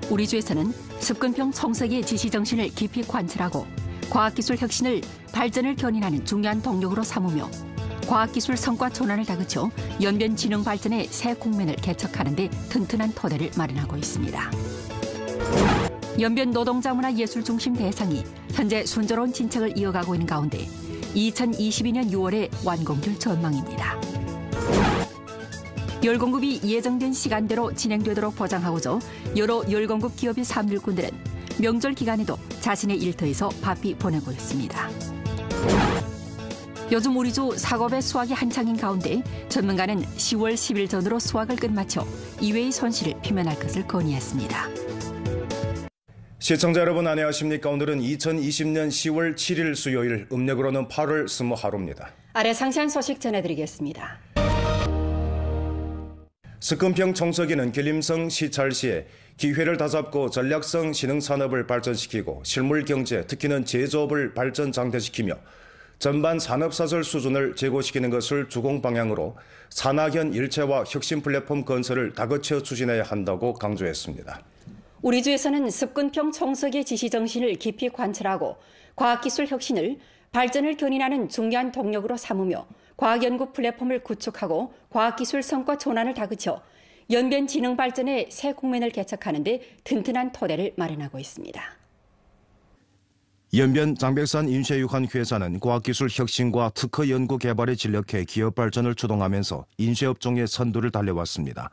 우리 주에서는 습근평 청석의 지시정신을 깊이 관찰하고 과학기술 혁신을 발전을 견인하는 중요한 동력으로 삼으며 과학기술 성과 전환을 다그쳐 연변지능 발전의 새 국면을 개척하는 데 튼튼한 토대를 마련하고 있습니다. 연변 노동자 문화 예술 중심 대상이 현재 순조로운 진척을 이어가고 있는 가운데 2022년 6월에 완공될 전망입니다. 열공급이 예정된 시간대로 진행되도록 보장하고자 여러 열공급 기업의 산물꾼들은 명절 기간에도 자신의 일터에서 바삐 보내고 있습니다. 요즘 우리 주 사고배 수확이 한창인 가운데 전문가는 10월 10일 전으로 수확을 끝마쳐 이외의 손실을 피면할 것을 건의했습니다. 시청자 여러분 안녕하십니까? 오늘은 2020년 10월 7일 수요일, 음력으로는 8월 20하루입니다. 아래 상세한 소식 전해드리겠습니다. 습근평 청석이는 길림성 시찰시에 기회를 다잡고 전략성 신흥산업을 발전시키고 실물경제, 특히는 제조업을 발전 장대시키며 전반 산업사설 수준을 제고시키는 것을 주공 방향으로 산학연 일체화 혁신 플랫폼 건설을 다그쳐 추진해야 한다고 강조했습니다. 우리 주에서는 습근평 청석의 지시정신을 깊이 관찰하고 과학기술 혁신을 발전을 견인하는 중요한 동력으로 삼으며 과학연구 플랫폼을 구축하고 과학기술 성과 전환을 다그쳐 연변지능 발전의 새 국면을 개척하는 데 튼튼한 토대를 마련하고 있습니다. 연변 장백산 인쇄유관회사는 과학기술 혁신과 특허 연구 개발에 진력해 기업 발전을 주동하면서 인쇄업종의 선두를 달려왔습니다.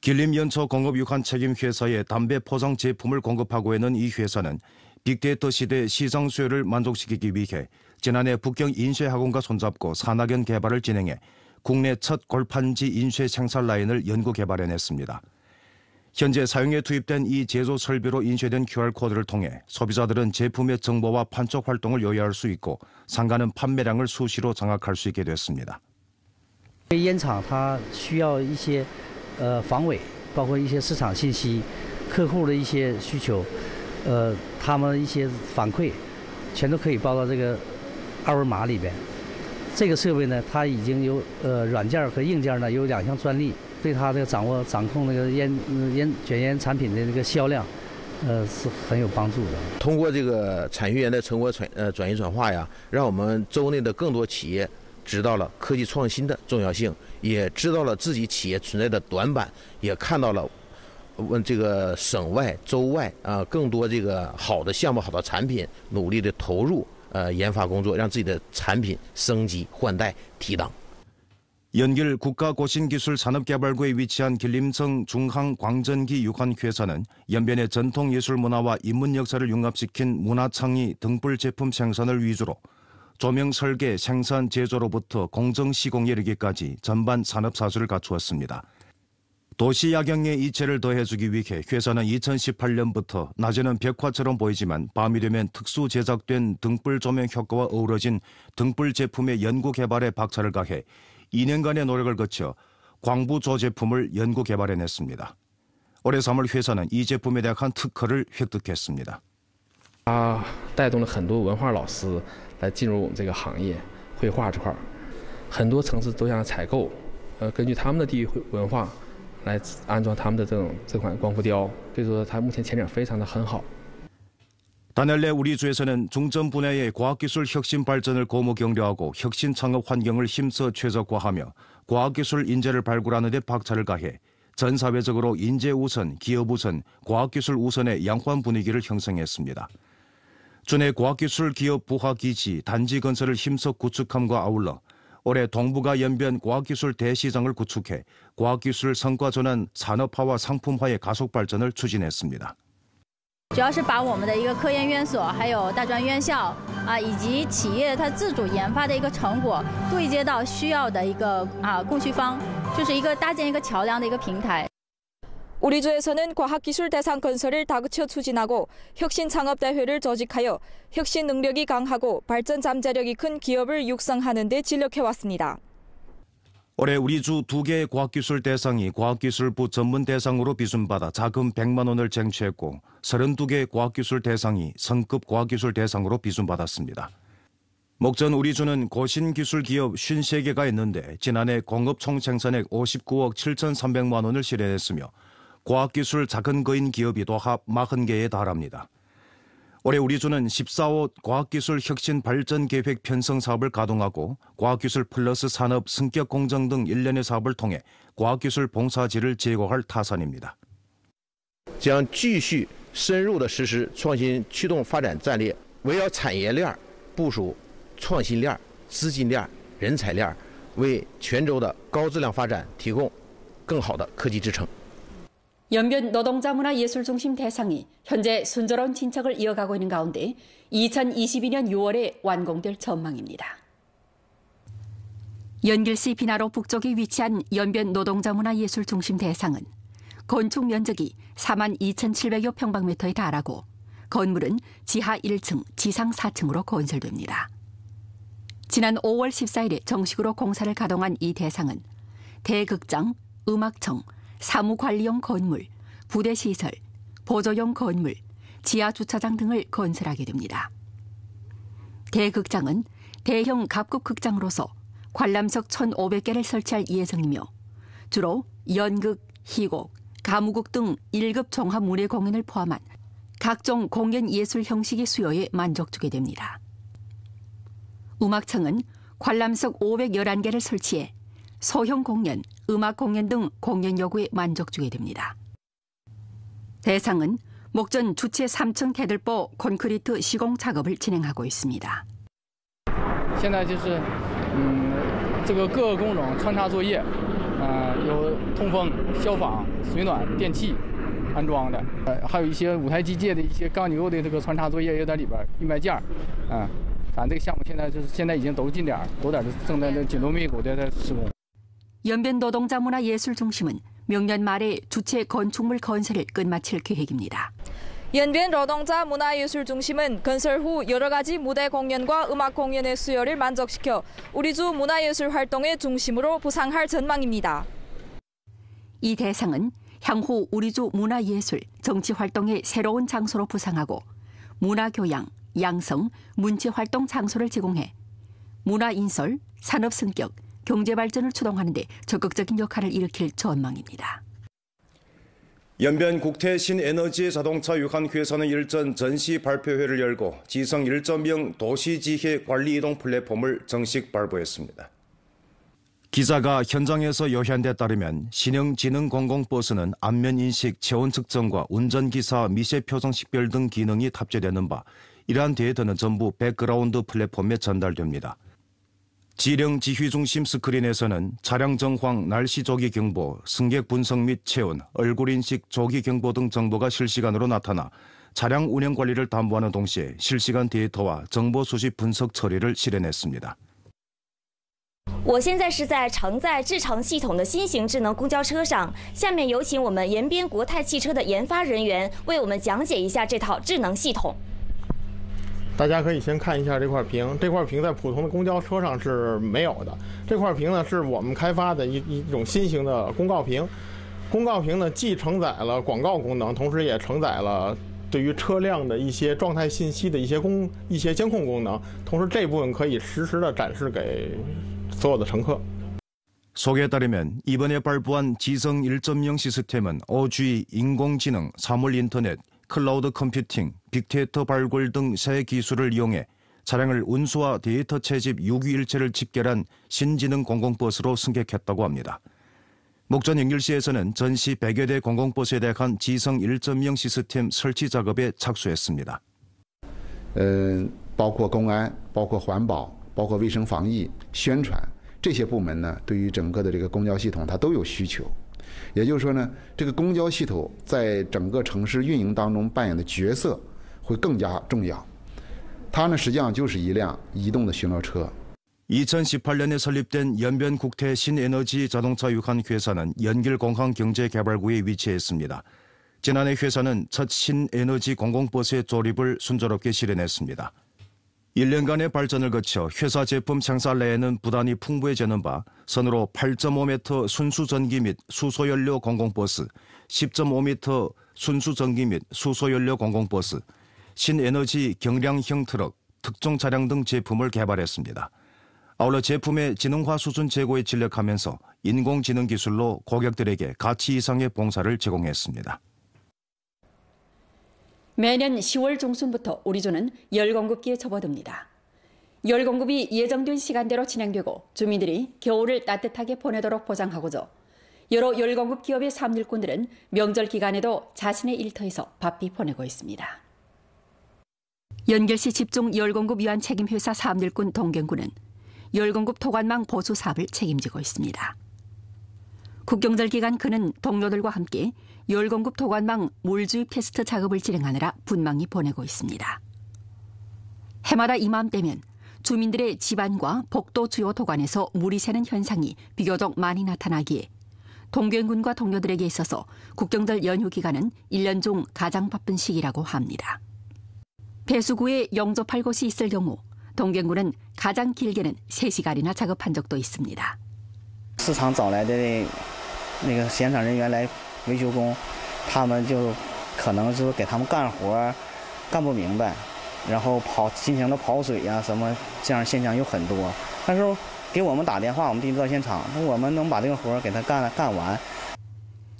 길림연초공업유관 책임회사에 담배 포장 제품을 공급하고 있는 이 회사는 빅데이터 시대 시장 수요를 만족시키기 위해 지난해 북경 인쇄학원과 손잡고 산학연 개발을 진행해 국내 첫 골판지 인쇄 생산 라인을 연구 개발해냈습니다. 현재 사용에 투입된 이 제조 설비로 인쇄된 QR코드를 통해 소비자들은 제품의 정보와 판촉 활동을 요약할 수 있고 상가는 판매량을 수시로 장악할 수 있게 됐습니다. 烟厂它需要一些防伪，包括一些市场信息、客户的一些需求，他们一些反馈，全都可以报到这个二维码里边。这个设备呢，它已经有软件和硬件呢有2项专利，对它这个掌控那个卷烟产品的那个销量，是很有帮助的。通过这个产学研的成果转移转化呀，让我们州内的更多企业知道了科技创新的重要性，也知道了自己企业存在的短板，也看到了这个省外、州外更多这个好的项目、好的产品，努力的投入研发工作，让自己的产品升级换代提档。 연길 국가고신기술산업개발구에 위치한 길림성 중항광전기 유관회사는 연변의 전통예술문화와 인문역사를 융합시킨 문화창의 등불 제품 생산을 위주로 조명 설계, 생산, 제조로부터 공정 시공에 이르기까지 전반 산업사수를 갖추었습니다. 도시야경의 이체를 더해주기 위해 회사는 2018년부터 낮에는 벽화처럼 보이지만 밤이 되면 특수 제작된 등불 조명 효과와 어우러진 등불 제품의 연구 개발에 박차를 가해 2년간의 노력을 거쳐 광부조 제품을 연구 개발해냈습니다. 올해 3월 회사는 이 제품에 대한 특허를 획득했습니다. 它带动了很多文化老师来进入我们这个行业，绘画这块，很多城市都想采购，根据他们的地域文化来安装他们的这款光浮雕，所以说它目前前景非常的很好。 단열 내 우리 주에서는 중점 분야의 과학기술 혁신 발전을 고무 격려하고 혁신 창업 환경을 힘써 최적화하며 과학기술 인재를 발굴하는 데 박차를 가해 전 사회적으로 인재 우선, 기업 우선, 과학기술 우선의 양호한 분위기를 형성했습니다. 준해 과학기술 기업 부화 기지, 단지 건설을 힘써 구축함과 아울러 올해 동북아 연변 과학기술 대시장을 구축해 과학기술 성과 전환 산업화와 상품화의 가속 발전을 추진했습니다. 主要是把我们的一个科研院所，还有大专院校以及企业它自主研发的一个成果对接到需要的一个供需方，就是一个搭建一个桥梁的一个平台。 우리 주에서는 과학기술 대상 건설을 다그쳐 추진하고 혁신창업대회를 조직하여 혁신 능력이 강하고 발전 잠재력이 큰 기업을 육성하는 데 진력해왔습니다. 올해 우리 주 2개의 과학기술 대상이 과학기술부 전문 대상으로 비준받아 자금 100만 원을 쟁취했고 32개의 과학기술 대상이 성급 과학기술 대상으로 비준받았습니다. 목전 우리 주는 고신기술 기업 53개가 있는데 지난해 공업 총생산액 59억 7,300만 원을 실현했으며 과학기술 작은 거인 기업이 도합 40개에 달합니다. 올해 우리주는 14호 과학기술 혁신 발전 계획 편성 사업을 가동하고 과학기술 플러스 산업 승격 공정 등 일련의 사업을 통해 과학기술 봉사지를 제고할 타산입니다. 将继续深入地实施创新驱动发展战略，围绕产业链部署创新链、资金链、人才链，为泉州的高质量发展提供更好的科技支撑。 연변 노동자 문화 예술 중심 대상이 현재 순조로운 진척을 이어가고 있는 가운데 2022년 6월에 완공될 전망입니다. 연길시 비나로 북쪽에 위치한 연변 노동자 문화 예술 중심 대상은 건축 면적이 42,700여 평방미터에 달하고 건물은 지하 1층, 지상 4층으로 건설됩니다. 지난 5월 14일에 정식으로 공사를 가동한 이 대상은 대극장, 음악청, 사무관리용 건물, 부대시설, 보조용 건물, 지하주차장 등을 건설하게 됩니다. 대극장은 대형 갑급극장으로서 관람석 1,500개를 설치할 예정이며 주로 연극, 희곡, 가무국 등 1급 종합 문예 공연을 포함한 각종 공연 예술 형식의 수요에 만족주게 됩니다. 음악청은 관람석 511개를 설치해 소형 공연, 음악 공연 등 공연 요구에 만족주게 됩니다. 대상은 목전 주체 3층 개들보 콘크리트 시공 작업을 진행하고 있습니다. 现在就是这个各个工种穿插作业，有通风、消防、水暖、电器安装的，还有一些舞台机械的一些钢结构的这个穿插作业也在里边，预卖件，咱这个项目现在已经都进点，都在正在紧锣密鼓的在施工。 연변 노동자 문화 예술 중심은 명년 말에 주체 건축물 건설을 끝마칠 계획입니다. 연변 노동자 문화예술 중심은 건설 후 여러 가지 무대 공연과 음악 공연의 수요를 만족시켜 우리주 문화예술 활동의 중심으로 부상할 전망입니다. 이 대상은 향후 우리주 문화예술, 정치활동의 새로운 장소로 부상하고 문화교양, 양성, 문체활동 장소를 제공해 문화인설, 산업승격, 경제발전을 추동하는 데 적극적인 역할을 일으킬 전망입니다. 연변 국태 신에너지 자동차 유관회사는 일전 전시 발표회를 열고 지성 1.0 도시지혜 관리 이동 플랫폼을 정식 발부했습니다. 기자가 현장에서 요한 데 따르면 신형 공공버스는 안면인식, 체온 측정과 운전기사 미세표정 식별 등 기능이 탑재되는 바 이러한 데이터는 전부 백그라운드 플랫폼에 전달됩니다. 지령 지휘 중심 스크린에서는 차량 정황, 날씨 조기 경보, 승객 분석 및 체온, 얼굴 인식 조기 경보 등 정보가 실시간으로 나타나 차량 운행 관리를 담보하는 동시에 실시간 데이터와 정보 수집 분석 처리를 실현했습니다. 我现在是在承载智诚系统的新型智能公交车上，下面有请我们延边国泰汽车的研发人员为我们讲解一下这套智能系统。 大家可以先看一下这块屏，这块屏在普通的公交车上是没有的。这块屏呢是我们开发的一种新型的公告屏。公告屏呢既承载了广告功能，同时也承载了对于车辆的一些状态信息的一些监控功能。同时这部分可以实时的展示给所有的乘客。 소개에 따르면 이번에 발부한 지성 1.0 시스템은 5G, 인공지능, 사물인터넷, 클라우드 컴퓨팅, 빅데이터 발굴 등 새 기술을 이용해 차량을 운수와 데이터 채집 유기일체를 집결한 신지능 공공버스로 승객했다고 합니다. 목전 연길시에서는 전시 100여 대 공공버스에 대한 지성 1.0 시스템 설치 작업에 착수했습니다. 包括公安、包括环保、包括卫生防疫、宣传这些部门呢，对于整个的这个公交系统它都有需求。 也就是说呢，这个公交系统在整个城市运营当中扮演的角色会更加重要。它呢实际上就是一辆移动的巡逻车。 2018년에 설립된 연변 국태 신에너지 자동차 유관회사는 연길공항경제개발구에 위치했습니다. 지난해 회사는 첫 신에너지 공공버스의 조립을 순조롭게 실현했습니다. 1년간의 발전을 거쳐 회사 제품 생산 내에는 부단히 풍부해지는 바 선으로 8.5m 순수전기 및 수소연료 공공버스, 10.5m 순수전기 및 수소연료 공공버스, 신에너지 경량형 트럭, 특종 차량 등 제품을 개발했습니다. 아울러 제품의 지능화 수준 제고에 진력하면서 인공지능 기술로 고객들에게 가치 이상의 봉사를 제공했습니다. 매년 10월 중순부터 우리 주는 열 공급기에 접어듭니다. 열 공급이 예정된 시간대로 진행되고 주민들이 겨울을 따뜻하게 보내도록 보장하고자 여러 열 공급 기업의 삼일꾼들은 명절 기간에도 자신의 일터에서 바삐 보내고 있습니다. 연결시 집중 열 공급 위안 책임 회사 삼일꾼 동경군은 열 공급 토관망 보수 사업을 책임지고 있습니다. 국경절 기간 그는 동료들과 함께 열 공급 토관망 물주입 테스트 작업을 진행하느라 분망이 보내고 있습니다. 해마다 이맘때면 주민들의 집안과 복도 주요 도관에서 물이 새는 현상이 비교적 많이 나타나기에 동경군과 동료들에게 있어서 국경절 연휴 기간은 1년 중 가장 바쁜 시기라고 합니다. 배수구에 영접할 곳이 있을 경우 동경군은 가장 길게는 3시간이나 작업한 적도 있습니다. 市场找来的那个现场人员来维修工，他们就可能是给他们干活干不明白，然后进行的跑水呀什么这样现象有很多。但是给我们打电话，我们第一到现场，我们能把这个活给他干完。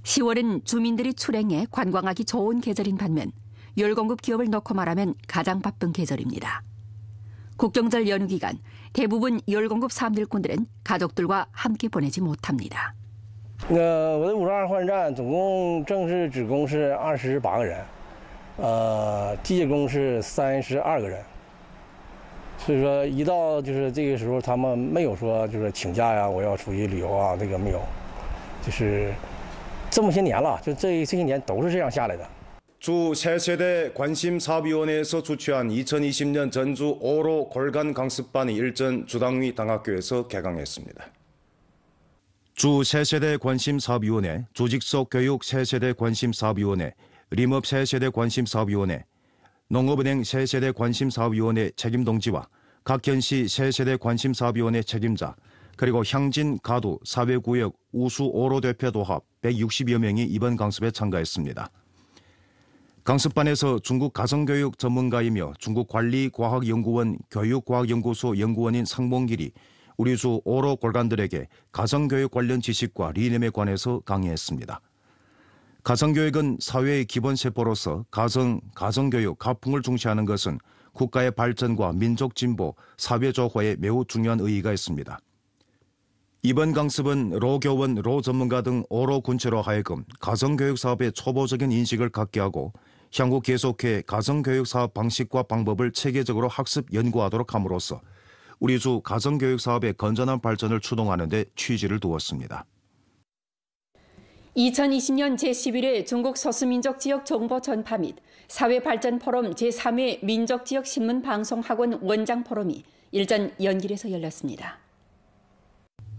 10월은 주민들이 출행해 관광하기 좋은 계절인 반면 열 공급 기업을 넣고 말하면 가장 바쁜 계절입니다. 국경절 연휴 기간 대부분 열 공급 삼일꾼들은 가족들과 함께 보내지 못합니다. 我的52换站总共正式职工是28个人，机械工是32个人。所以说一到就是这个时候，他们没有说就是请假呀，我要出去旅游啊，这个没有，就是这么些年了，就这些年都是这样下来的。 주 새세대 관심사업위원회에서 주최한 2020년 전주 5로 골간 강습반이 일전 주당위 당학교에서 개강했습니다. 주 새세대 관심사업위원회, 조직속 교육 새세대 관심사업위원회, 림업 새세대 관심사업위원회, 농업은행 새세대 관심사업위원회 책임동지와 각 현시 새세대 관심사업위원회 책임자, 그리고 향진, 가두, 사회구역, 우수 5로 대표 도합 160여 명이 이번 강습에 참가했습니다. 강습반에서 중국 가성교육 전문가이며 중국관리과학연구원 교육과학연구소 연구원인 상봉길이 우리 주 5로 골간들에게 가성교육 관련 지식과 리념에 관해서 강의했습니다. 가성교육은 사회의 기본세포로서 가성교육, 가풍을 중시하는 것은 국가의 발전과 민족 진보, 사회 조화에 매우 중요한 의의가 있습니다. 이번 강습은 로교원, 로전문가 등 5로 군체로 하여금 가성교육 사업의 초보적인 인식을 갖게 하고 향후 계속해 가성교육 사업 방식과 방법을 체계적으로 학습 연구하도록 함으로써 우리 주 가성교육 사업의 건전한 발전을 추동하는 데 취지를 두었습니다. 2020년 제11회 중국 소수민족 지역 정보 전파 및 사회발전 포럼 제3회 민족지역 신문방송학원 원장 포럼이 일전 연길에서 열렸습니다.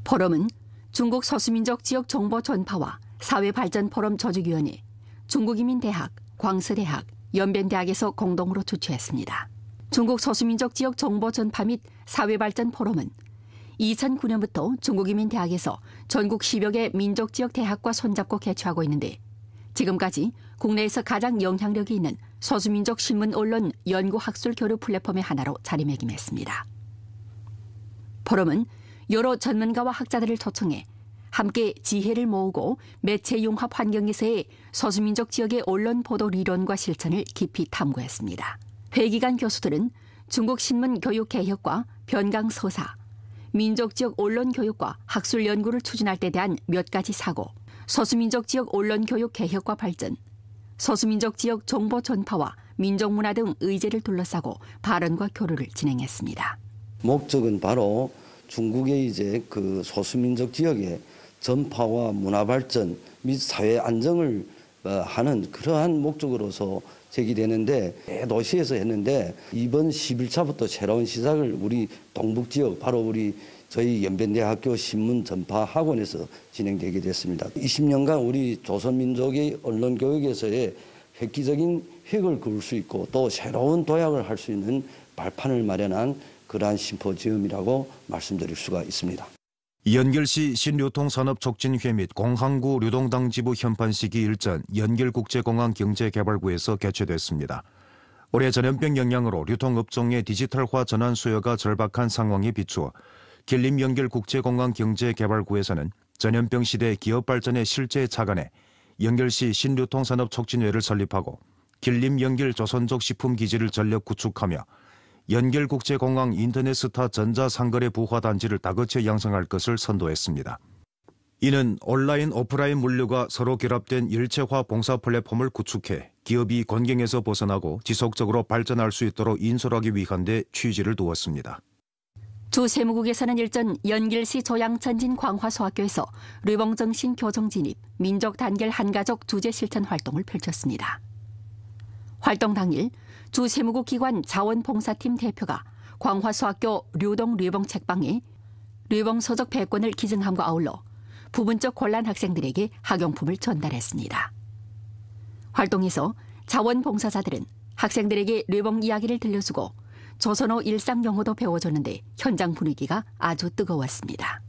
포럼은 중국 소수민족 지역 정보 전파와 사회발전 포럼 조직위원회, 중국이민대학, 광서대학, 연변대학에서 공동으로 주최했습니다. 중국 소수민족 지역 정보 전파 및 사회발전 포럼은 2009년부터 중국이민대학에서 전국 10여 개 민족지역 대학과 손잡고 개최하고 있는데 지금까지 국내에서 가장 영향력이 있는 소수민족 신문 언론 연구학술 교류 플랫폼의 하나로 자리매김했습니다. 포럼은 여러 전문가와 학자들을 초청해 함께 지혜를 모으고 매체 융합 환경에서의 소수민족 지역의 언론 보도 리론과 실천을 깊이 탐구했습니다. 회기간 교수들은 중국 신문 교육 개혁과 변강 서사, 민족 지역 언론 교육과 학술 연구를 추진할 때 대한 몇 가지 사고, 소수민족 지역 언론 교육 개혁과 발전, 소수민족 지역 정보 전파와 민족문화 등 의제를 둘러싸고 발언과 교류를 진행했습니다. 목적은 바로 중국의 이제 그 소수민족 지역의 전파와 문화 발전 및 사회 안정을 하는 그러한 목적으로서 제기되는데 도시에서 했는데 이번 11차부터 새로운 시작을 우리 동북 지역 바로 우리 저희 연변대학교 신문 전파 학원에서 진행되게 됐습니다. 20년간 우리 조선민족의 언론 교육에서의 획기적인 획을 그을 수 있고 또 새로운 도약을 할 수 있는 발판을 마련한 그러한 심포지엄이라고 말씀드릴 수가 있습니다. 연결시 신유통산업촉진회 및 공항구 류동당지부 현판식이 일전 연결국제공항 경제개발구에서 개최됐습니다. 올해 전염병 영향으로 유통업종의 디지털화 전환 수요가 절박한 상황에 비추어 길림 연결국제공항 경제개발구에서는 전염병 시대 기업 발전에 실제 착안해 연결시 신유통산업촉진회를 설립하고 길림 연결 조선족 식품기지를 전력 구축하며 연결국제공항 인터넷스타 전자상거래 부화단지를 다거쳐 양성할 것을 선도했습니다. 이는 온라인 오프라인 물류가 서로 결합된 일체화 봉사 플랫폼을 구축해 기업이 곤경에서 벗어나고 지속적으로 발전할 수 있도록 인솔하기 위한 데 취지를 두었습니다. 주 세무국에서는 일전 연길시 조양천진 광화소학교에서 류봉정신 교정 진입, 민족 단결 한가족 주제 실천 활동을 펼쳤습니다. 활동 당일 주 세무국 기관 자원봉사팀 대표가 광화소학교 류동 류봉 책방에 류봉 서적 100권을 기증함과 아울러 부분적 곤란 학생들에게 학용품을 전달했습니다. 활동에서 자원봉사자들은 학생들에게 류봉 이야기를 들려주고 조선어 일상 용어도 배워줬는데 현장 분위기가 아주 뜨거웠습니다.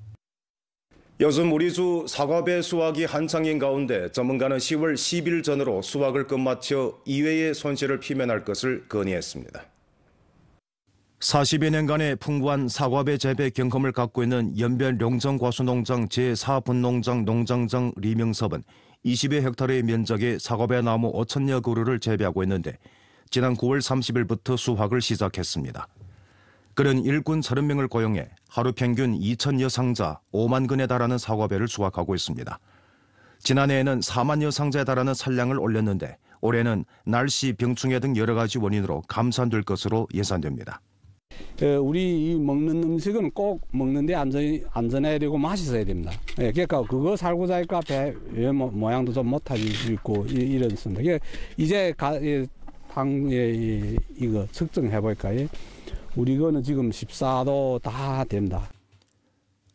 요즘 우리 주 사과배 수확이 한창인 가운데 전문가는 10월 10일 전으로 수확을 끝마쳐 이외의 손실을 피면할 것을 건의했습니다. 40여 년간의 풍부한 사과배 재배 경험을 갖고 있는 연변 룡정과수농장 제4분농장 농장장 리명섭은 20여 헥타르의 면적에 사과배 나무 5천여 그루를 재배하고 있는데 지난 9월 30일부터 수확을 시작했습니다. 그는 일꾼 30명을 고용해 하루 평균 2,000여 상자 5만 근에 달하는 사과배를 수확하고 있습니다. 지난해에는 4만여 상자에 달하는 산량을 올렸는데 올해는 날씨, 병충해 등 여러 가지 원인으로 감산될 것으로 예상됩니다. 우리 먹는 음식은 꼭 먹는데 안전해야 되고 맛있어야 됩니다. 그러니까 그거 살고 자니까 배 모양도 좀 못할 수 있고 이렇습니다. 이제 이거 측정해 볼까요? 우리 거는 지금 14도 다 됩니다.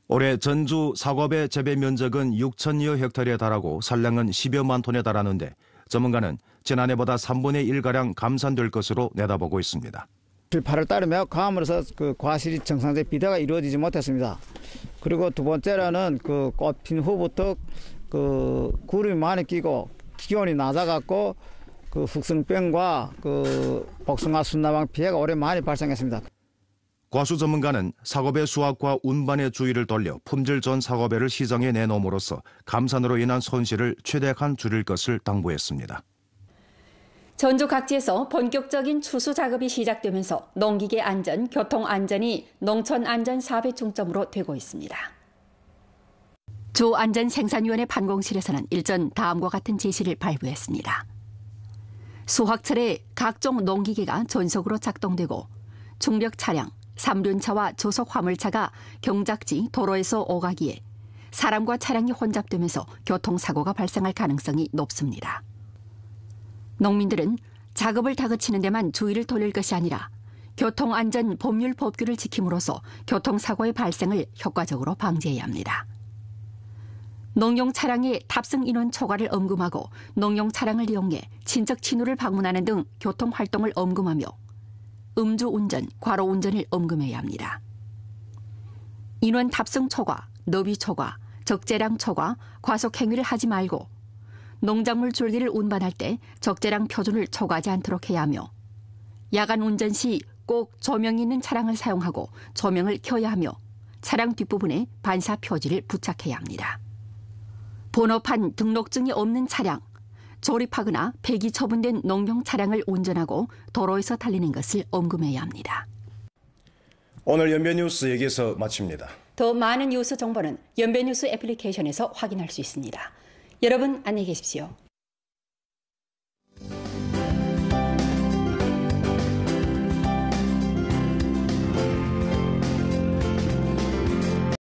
올해 전주 사과배 재배 면적은 6천여 헥타르에 달하고 산량은 10여만 톤에 달하는데 전문가는 지난해보다 3분의 1가량 감산될 것으로 내다보고 있습니다. 8월 달에 매각함으로써 그 과실이 정상적 비대가 이루어지지 못했습니다. 그리고 두 번째로는 그 꽃 핀 후부터 그 구름이 많이 끼고 기온이 낮아갖고 그 흑성병과 그 복숭아 순나방 피해가 올해 많이 발생했습니다. 과수 전문가는 사과배 수확과 운반의 주의를 돌려 품질 좋은 사과배를 시장에 내놓음으로써 감산으로 인한 손실을 최대한 줄일 것을 당부했습니다. 전주 각지에서 본격적인 추수 작업이 시작되면서 농기계 안전, 교통 안전이 농촌 안전 사업의 중점으로 되고 있습니다. 주안전생산위원회 판공실에서는 일전 다음과 같은 지시를 발부했습니다. 수확철에 각종 농기계가 전속으로 작동되고 중력 차량, 삼륜차와 조속 화물차가 경작지 도로에서 오가기에 사람과 차량이 혼잡되면서 교통사고가 발생할 가능성이 높습니다. 농민들은 작업을 다그치는 데만 주의를 돌릴 것이 아니라 교통안전 법률 법규를 지킴으로써 교통사고의 발생을 효과적으로 방지해야 합니다. 농용 차량의 탑승 인원 초과를 엄금하고 농용 차량을 이용해 친척 친구를 방문하는 등 교통활동을 엄금하며 음주운전, 과로운전을 엄금해야 합니다. 인원 탑승 초과, 너비 초과, 적재량 초과, 과속 행위를 하지 말고 농작물 줄기를 운반할 때 적재량 표준을 초과하지 않도록 해야 하며 야간 운전 시 꼭 조명이 있는 차량을 사용하고 조명을 켜야 하며 차량 뒷부분에 반사 표지를 부착해야 합니다. 번호판 등록증이 없는 차량, 조립하거나 폐기 처분된 농용 차량을 운전하고 도로에서 달리는 것을 엄금해야 합니다. 오늘 연변뉴스 여기서 마칩니다. 더 많은 뉴스 정보는 연변뉴스 애플리케이션에서 확인할 수 있습니다. 여러분 안녕히 계십시오.